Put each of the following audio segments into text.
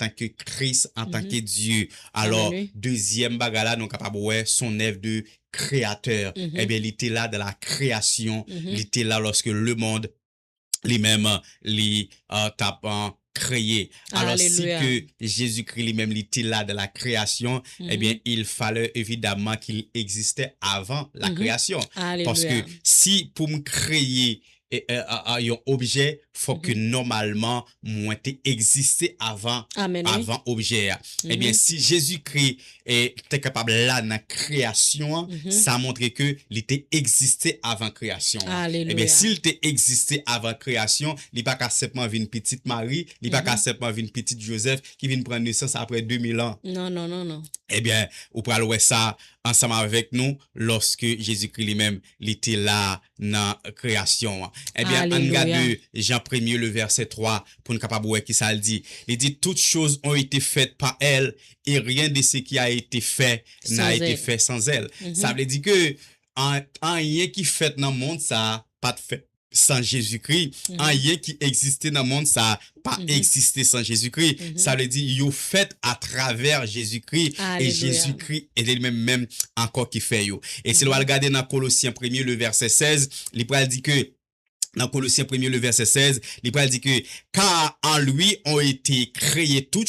tant que Christ, en tant Mhm. que Dieu. Alors, Alléluia. deuxième bagala, nous capable ouais, son œuvre de créateur. Eh Mhm. bien, il était là de la création, il Mhm. était là lorsque le monde lui-même les tapant créé. Alors si Alléluia. que Jésus-Christ lui-même il était là de la création, eh bien Mhm. il fallait évidemment qu'il existait avant la Mhm. création. Parce que Alléluia. si pour me créer un objet, faut que Mhm. normalement moi t'ai existé Amen, oui. avant objet. Eh bien Mhm. si Jésus-Christ était capable là dans la création, Mhm. ça montre que il était existé avant création. Eh bien Alléluia. s'il était existé avant création, il pas qu'à simplement une petite Marie, il pas qu'à Mhm. simplement une petite Joseph qui vient prendre naissance après 2000 ans. Non, non, non, non. Eh bien, vous pouvez voir ça ensemble avec nous lorsque Jésus-Christ lui-même il était là dans la création. Eh bien, on regarde Alléluia. Jean 1er, le verset 3, pour nous capable voir qui ça le dit. Il dit, toutes choses ont été faites par elle et rien de ce qui a été fait n'a Sans été elle. fait sans elle. Ça Mhm. veut dire que rien qui fait dans le monde, ça pas de fait sans Jésus-Christ. Mhm. Rien qui existait dans le monde, ça n'a pas Mhm. existé sans Jésus-Christ. Mhm. Ça veut dire, yo fait à travers Jésus-Christ. Et Alléluia. Jésus-Christ est lui-même encore qui fait yo. Et si Mhm. l'on va regarder dans Colossiens 1er, le verset 16, il peut dire que dans Colossiens 1er, le verset 16, il dit que, car en lui ont été créées toutes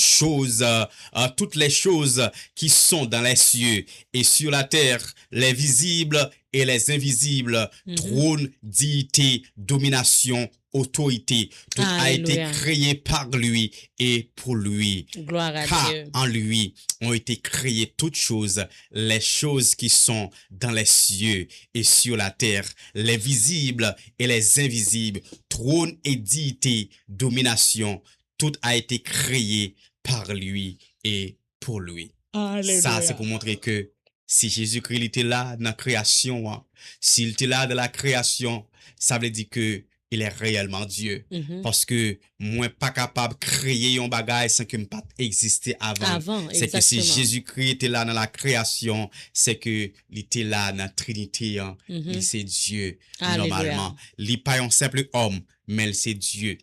les choses qui sont dans les cieux et sur la terre, les visibles et les invisibles, Mhm. trône, dignité, domination, autorité. Tout a été Alléluia. créé par lui et pour lui. Gloire à Car Dieu. en lui ont été créées toutes choses, les choses qui sont dans les cieux et sur la terre, les visibles et les invisibles, trône et dignité, domination, tout a été créé par lui et pour lui. Ça, c'est Alléluia. pour montrer que si Jésus-Christ était là dans la création, s'il était là dans la création, ça veut dire que il est réellement Dieu. Mhm. Parce que moi pas capable de créer un bagage sans que me pas exister avant. Avant, C'est que si exactement. Jésus-Christ était là dans la création, c'est que il était là dans la Trinité. Mhm. Il c'est Dieu Alléluia. normalement. Il n'est pas un simple homme, mais c'est Dieu.